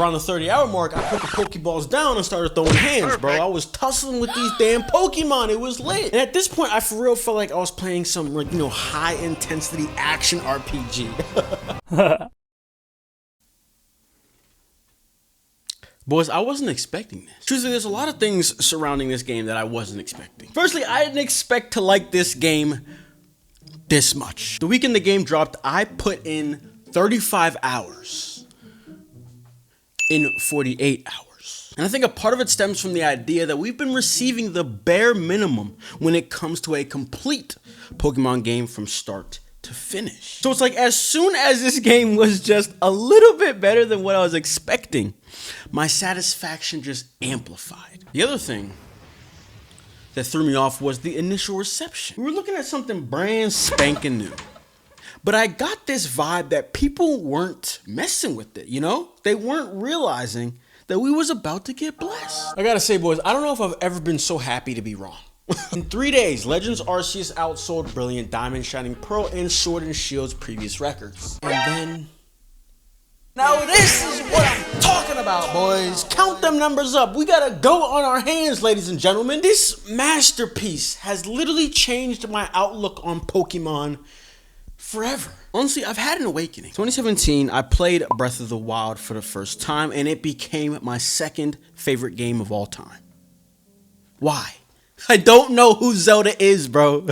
Around the 30-hour mark, I put the Pokeballs down and started throwing hands, bro. I was tussling with these damn Pokemon. It was lit. And at this point, I for real felt like I was playing some, like, you know, high-intensity action RPG. Boys, I wasn't expecting this. Truthfully, there's a lot of things surrounding this game that I wasn't expecting. Firstly, I didn't expect to like this game this much. The weekend the game dropped, I put in 35 hours in 48 hours. And I think a part of it stems from the idea that we've been receiving the bare minimum when it comes to a complete Pokemon game from start to finish. So it's like, as soon as this game was just a little bit better than what I was expecting, my satisfaction just amplified. The other thing that threw me off was the initial reception. We were looking at something brand spanking new, but I got this vibe that people weren't messing with it, you know? They weren't realizing that we was about to get blessed. I gotta say, boys, I don't know if I've ever been so happy to be wrong. In 3 days, Legends Arceus outsold Brilliant Diamond, Shining Pearl, and Sword and Shield's previous records. And then... now this is what I'm talking about, boys. Count them numbers up. We gotta go on our hands, ladies and gentlemen. This masterpiece has literally changed my outlook on Pokemon forever. Honestly, I've had an awakening. 2017, I played Breath of the Wild for the first time, and it became my second favorite game of all time. Why? I don't know who Zelda is, bro.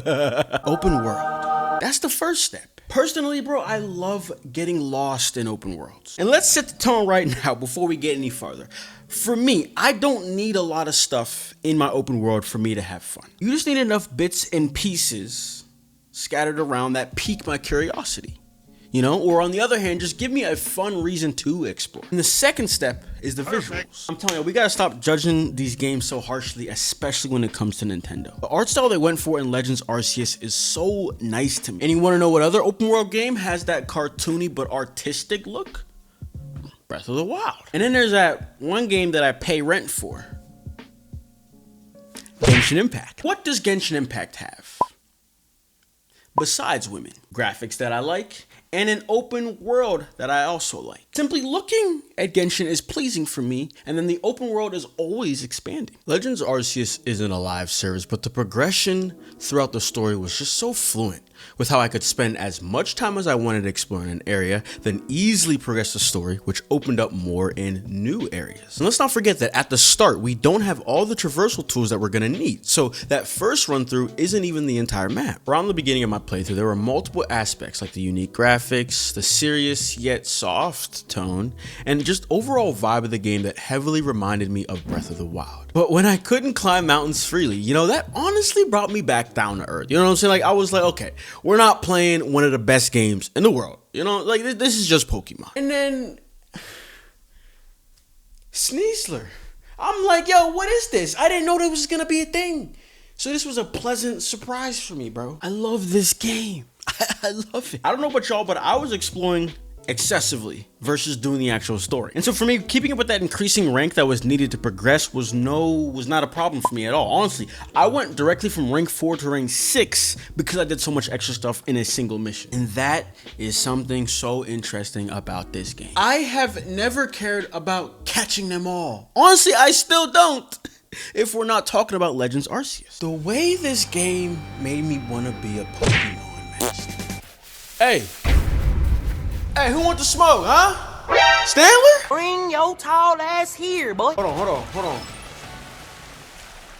Open world. That's the first step. Personally, bro, I love getting lost in open worlds. And let's set the tone right now before we get any farther. For me, I don't need a lot of stuff in my open world for me to have fun. You just need enough bits and pieces scattered around that pique my curiosity. You know, or on the other hand, just give me a fun reason to explore. And the second step is the visuals. I'm telling you, we gotta stop judging these games so harshly, especially when it comes to Nintendo. The art style they went for in Legends Arceus is so nice to me. And you wanna know what other open world game has that cartoony but artistic look? Breath of the Wild. And then there's that one game that I pay rent for. Genshin Impact. What does Genshin Impact have? Besides women, graphics that I like, and an open world that I also like. Simply looking at Genshin is pleasing for me, and then the open world is always expanding. Legends Arceus isn't a live service, but the progression throughout the story was just so fluent, with how I could spend as much time as I wanted exploring an area, then easily progress the story, which opened up more in new areas. And let's not forget that at the start, we don't have all the traversal tools that we're gonna need, so that first run through isn't even the entire map. Around the beginning of my playthrough, there were multiple aspects like the unique graphics, the serious yet soft tone, and just overall vibe of the game that heavily reminded me of Breath of the Wild. But when I couldn't climb mountains freely, you know, that honestly brought me back down to earth. You know what I'm saying? Like, I was like, okay, we're not playing one of the best games in the world. You know, like, this is just Pokemon. And then Sneasler. I'm like, yo, what is this? I didn't know that was gonna be a thing. So this was a pleasant surprise for me, bro. I love this game. I love it. I don't know about y'all, but I was exploring excessively versus doing the actual story. And so for me, keeping up with that increasing rank that was needed to progress was not a problem for me at all. Honestly, I went directly from rank 4 to rank 6 because I did so much extra stuff in a single mission. And that is something so interesting about this game. I have never cared about catching them all. Honestly, I still don't. If we're not talking about Legends Arceus. The way this game made me want to be a Pokemon master. Hey, who want to smoke, huh? Stanley? Bring your tall ass here, boy. Hold on.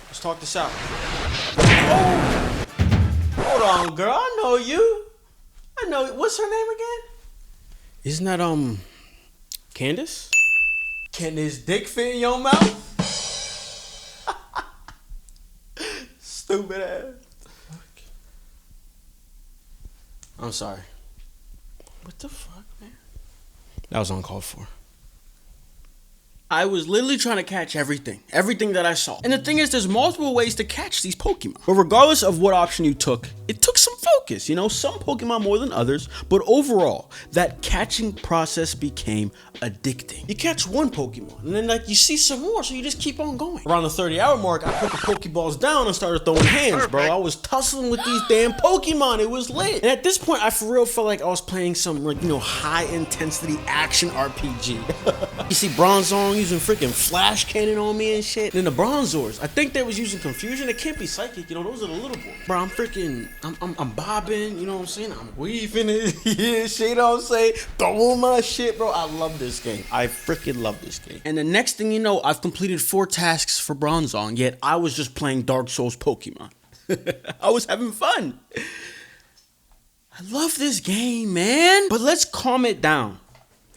Let's talk this out. Oh. Hold on, girl. I know you. What's her name again? Isn't that, Candace? Can this dick fit in your mouth? Stupid ass. I'm sorry. What the fuck, man? That was uncalled for. I was literally trying to catch everything that I saw. And the thing is, there's multiple ways to catch these Pokemon. But regardless of what option you took, it took some focus, you know, some Pokemon more than others, but overall, that catching process became addicting. You catch one Pokemon, and then like you see some more, so you just keep on going. Around the 30-hour mark, I put the Pokeballs down and started throwing hands, bro. I was tussling with these damn Pokemon. It was lit. And at this point, I for real felt like I was playing some, like, you know, high-intensity action RPG. You see Bronzong using freaking Flash Cannon on me and shit. And then the Bronzors, I think they was using Confusion. It can't be Psychic, you know, those are the little boys. Bro, I'm bobbing, you know what I'm saying? I'm weaving it, yeah, shit, you know what I'm saying? Throwing my shit, bro. I love this game. I freaking love this game. And the next thing you know, I've completed 4 tasks for Bronzong, yet I was just playing Dark Souls Pokemon. I was having fun. I love this game, man. But let's calm it down.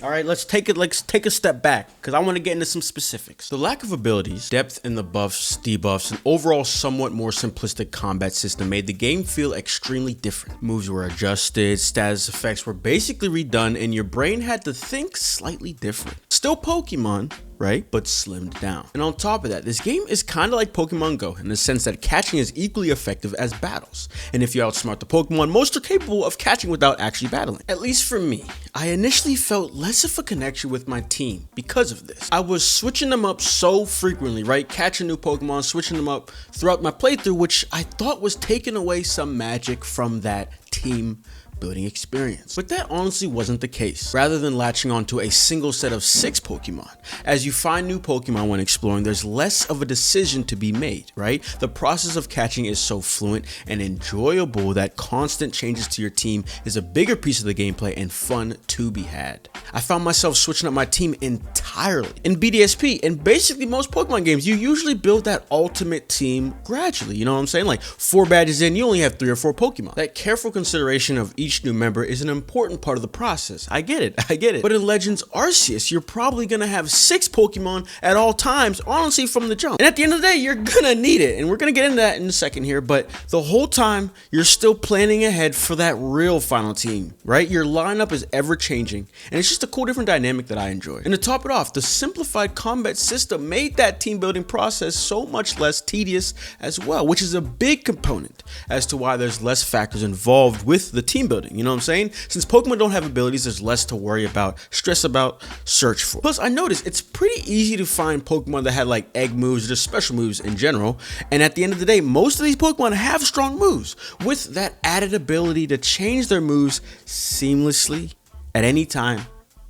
All right, let's take a step back, because I want to get into some specifics. The lack of abilities, depth in the buffs, debuffs, and overall somewhat more simplistic combat system made the game feel extremely different. Moves were adjusted, status effects were basically redone, and your brain had to think slightly different. Still Pokemon, right? But slimmed down. And on top of that, this game is kind of like Pokemon Go in the sense that catching is equally effective as battles. And if you outsmart the Pokemon, most are capable of catching without actually battling. At least for me, I initially felt less of a connection with my team because of this. I was switching them up so frequently, right? Catching new Pokemon, switching them up throughout my playthrough, which I thought was taking away some magic from that team building experience. But that honestly wasn't the case. Rather than latching onto a single set of 6 Pokemon, as you find new Pokemon when exploring, there's less of a decision to be made, right? The process of catching is so fluent and enjoyable that constant changes to your team is a bigger piece of the gameplay and fun to be had. I found myself switching up my team entirely. In BDSP and basically most Pokemon games, you usually build that ultimate team gradually, you know what I'm saying? Like 4 badges in, you only have 3 or 4 Pokemon. That careful consideration of each new member is an important part of the process. I get it. But in Legends Arceus, you're probably gonna have 6 Pokemon at all times, honestly, from the jump. And at the end of the day, you're gonna need it. And we're gonna get into that in a second here, but the whole time, you're still planning ahead for that real final team, right? Your lineup is ever changing, and it's just a cool different dynamic that I enjoy. And to top it off, the simplified combat system made that team building process so much less tedious as well, which is a big component as to why there's less factors involved with the team building. You know what I'm saying? Since Pokemon don't have abilities, there's less to worry about, stress about, search for. Plus, I noticed it's pretty easy to find Pokemon that had like egg moves or just special moves in general. And at the end of the day, most of these Pokemon have strong moves with that added ability to change their moves seamlessly at any time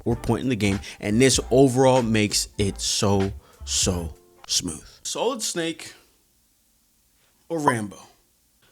or point in the game. And this overall makes it so smooth. Solid Snake or Rambo?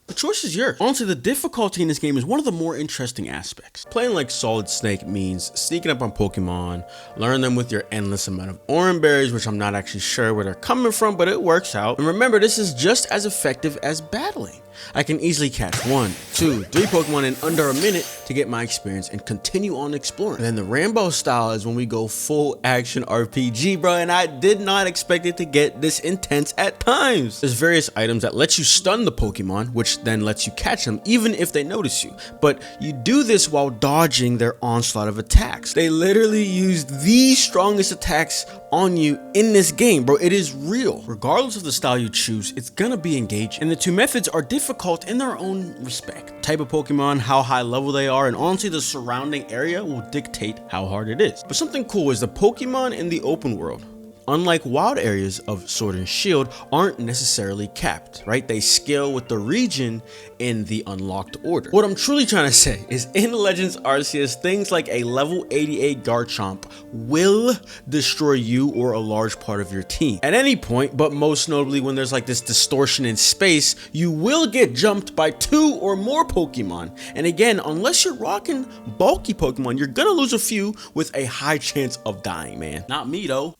The choice is yours. Honestly, the difficulty in this game is one of the more interesting aspects. Playing like Solid Snake means sneaking up on Pokemon, learn them with your endless amount of orange berries, which I'm not actually sure where they're coming from, but it works out. And remember, this is just as effective as battling. I can easily catch 1, 2, 3 Pokemon in under a minute to get my experience and continue on exploring. And then the Rambo style is when we go full action RPG, bro, and I did not expect it to get this intense at times. There's various items that let you stun the Pokemon, which then lets you catch them even if they notice you. But you do this while dodging their onslaught of attacks. They literally used the strongest attacks on you in this game, bro. It is real. Regardless of the style you choose, it's gonna be engaging. And the 2 methods are difficult in their own respect. Type of Pokemon, how high level they are, and honestly the surrounding area will dictate how hard it is. But something cool is the Pokemon in the open world, unlike wild areas of Sword and Shield, aren't necessarily capped, right? They scale with the region in the unlocked order. What I'm truly trying to say is in Legends Arceus, things like a level 88 Garchomp will destroy you or a large part of your team at any point, but most notably when there's like this distortion in space, you will get jumped by 2 or more Pokemon. And again, unless you're rocking bulky Pokemon, you're gonna lose a few with a high chance of dying, man. Not me though.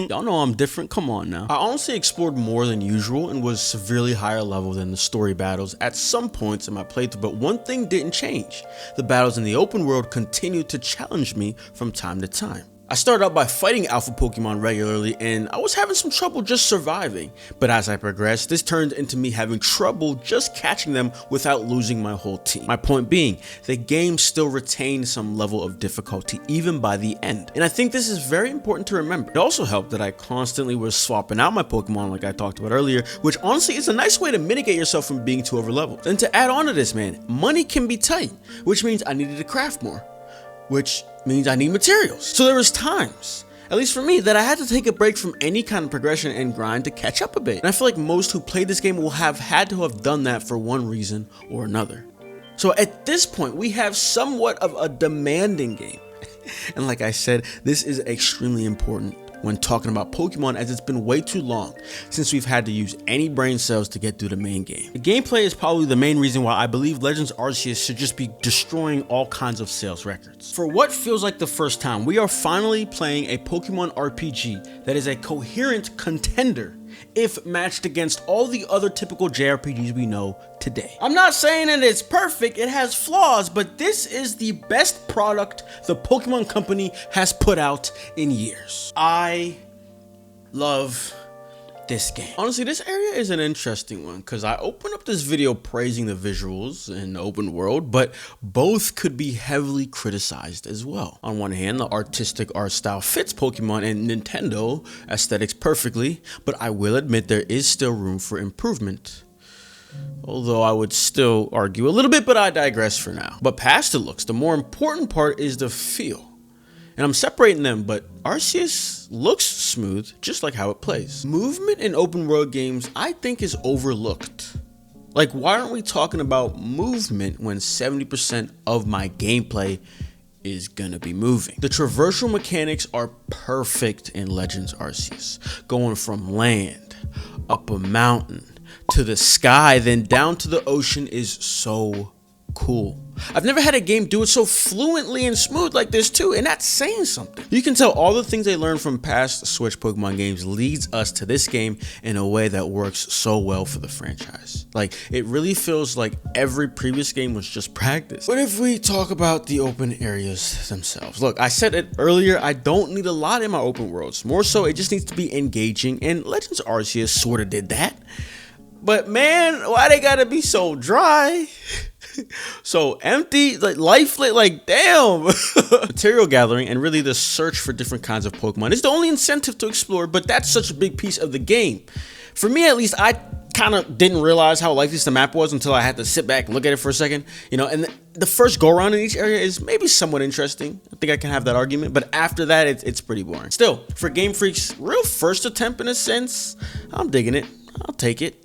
Y'all know I'm different, come on now. I honestly explored more than usual and was severely higher level than the story battles at some points in my playthrough, but one thing didn't change. The battles in the open world continued to challenge me from time to time. I started out by fighting alpha Pokemon regularly, and I was having some trouble just surviving. But as I progressed, this turned into me having trouble just catching them without losing my whole team. My point being, the game still retained some level of difficulty even by the end. And I think this is very important to remember. It also helped that I constantly was swapping out my Pokemon like I talked about earlier, which honestly is a nice way to mitigate yourself from being too overleveled. And to add on to this, man, money can be tight, which means I needed to craft more, which means I need materials. So there was times, at least for me, that I had to take a break from any kind of progression and grind to catch up a bit. And I feel like most who played this game will have had to have done that for one reason or another. So at this point, we have somewhat of a demanding game. And like I said, this is extremely important when talking about Pokemon, as it's been way too long since we've had to use any brain cells to get through the main game. The gameplay is probably the main reason why I believe Legends Arceus should just be destroying all kinds of sales records. For what feels like the first time, we are finally playing a Pokemon RPG that is a coherent contender if matched against all the other typical JRPGs we know today. I'm not saying that it's perfect, it has flaws, but this is the best product the Pokemon Company has put out in years. I love this game. Honestly, this area is an interesting one because I opened up this video praising the visuals and the open world, but both could be heavily criticized as well. On one hand, the artistic art style fits Pokemon and Nintendo aesthetics perfectly, but I will admit there is still room for improvement. Although I would still argue a little bit, but I digress for now. But past the looks, the more important part is the feel. And I'm separating them, but Arceus looks smooth, just like how it plays. Movement in open world games, I think, is overlooked. Like, why aren't we talking about movement when 70% of my gameplay is gonna be moving? The traversal mechanics are perfect in Legends Arceus. Going from land, up a mountain, to the sky, then down to the ocean is so cool. I've never had a game do it so fluently and smooth like this too, and that's saying something. You can tell all the things they learned from past Switch Pokemon games leads us to this game in a way that works so well for the franchise. Like, it really feels like every previous game was just practice. But if we talk about the open areas themselves, look, I said it earlier, I don't need a lot in my open worlds. More so, it just needs to be engaging, and Legends Arceus sort of did that. But man, why they gotta be so dry? So empty, like lifeless, like damn. Material gathering and really the search for different kinds of Pokemon is the only incentive to explore, but that's such a big piece of the game. For me at least, I kind of didn't realize how lifeless the map was until I had to sit back and look at it for a second, you know, and the first go around in each area is maybe somewhat interesting. I think I can have that argument, but after that, it's pretty boring. Still, for Game Freak's real first attempt in a sense, I'm digging it. I'll take it.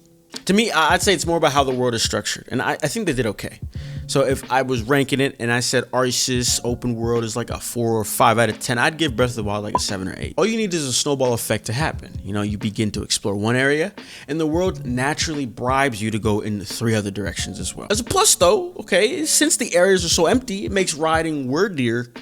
To me, I'd say it's more about how the world is structured, and I think they did okay. So if I was ranking it and I said Arceus open world is like a 4 or 5 out of 10, I'd give Breath of the Wild like a 7 or 8. All you need is a snowball effect to happen. You know, you begin to explore one area, and the world naturally bribes you to go in 3 other directions as well. As a plus though, okay, since the areas are so empty, it makes riding Deer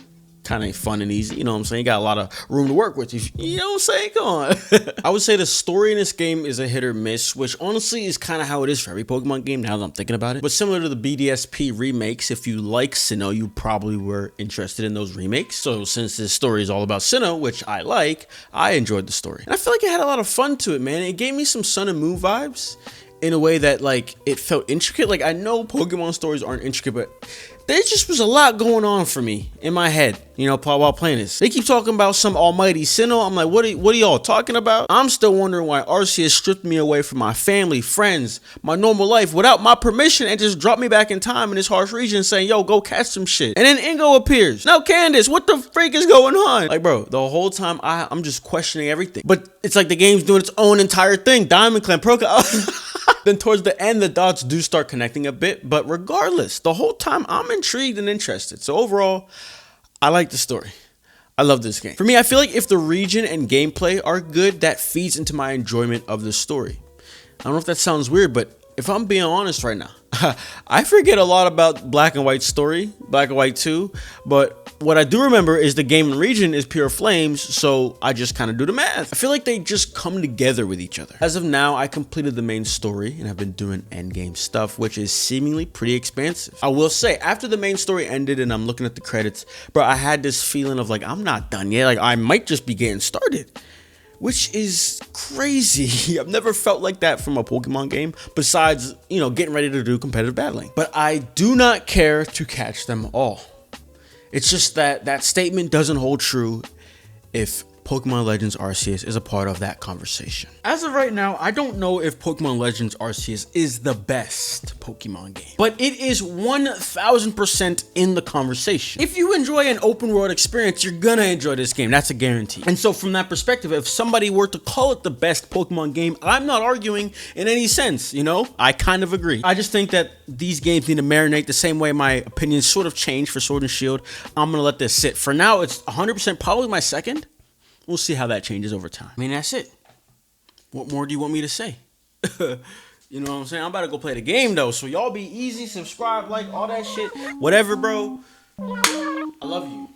kind of fun and easy, you know what I'm saying? You got a lot of room to work with, you know what I'm saying? Come on. I would say the story in this game is a hit or miss, which honestly is kind of how it is for every Pokemon game now that I'm thinking about it. But similar to the BDSP remakes, if you like Sinnoh, you probably were interested in those remakes. So since this story is all about Sinnoh, which I like, I enjoyed the story. And I feel like it had a lot of fun to it, man. It gave me some Sun and Moon vibes in a way that, like, it felt intricate. Like, I know Pokemon stories aren't intricate, but there just was a lot going on for me in my head, you know, while playing this. They keep talking about some almighty Sinnoh. I'm like, what are y'all talking about? I'm still wondering why Arceus stripped me away from my family, friends, my normal life without my permission and just dropped me back in time in this harsh region saying, yo, go catch some shit. And then Ingo appears. Now, Candace, what the freak is going on? Like, bro, the whole time I'm just questioning everything. But it's like the game's doing its own entire thing. Diamond Clan, Then towards the end, the dots do start connecting a bit, but regardless, the whole time I'm intrigued and interested. So overall, I like the story. I love this game. For me, I feel like if the region and gameplay are good, that feeds into my enjoyment of the story. I don't know if that sounds weird, but if I'm being honest right now, I forget a lot about Black and White story, Black and White 2, but what I do remember is the game and region is Pure Flames, so I just kind of do the math. I feel like they just come together with each other. As of now, I completed the main story and I've been doing endgame stuff, which is seemingly pretty expansive. I will say, after the main story ended and I'm looking at the credits, bro, I had this feeling of like, I'm not done yet. Like, I might just be getting started. Which is crazy. I've never felt like that from a Pokemon game, besides, you know, getting ready to do competitive battling. But I do not care to catch them all. It's just that that statement doesn't hold true if Pokemon Legends Arceus is a part of that conversation. As of right now, I don't know if Pokemon Legends Arceus is the best Pokemon game, but it is 1000% in the conversation. If you enjoy an open world experience, you're gonna enjoy this game. That's a guarantee. And so from that perspective, if somebody were to call it the best Pokemon game, I'm not arguing in any sense, you know? I kind of agree. I just think that these games need to marinate the same way my opinions sort of changed for Sword and Shield. I'm gonna let this sit. For now, it's 100% probably my second. We'll see how that changes over time. I mean, that's it. What more do you want me to say? You know what I'm saying? I'm about to go play the game, though. So y'all be easy, subscribe, like, all that shit. Whatever, bro. I love you.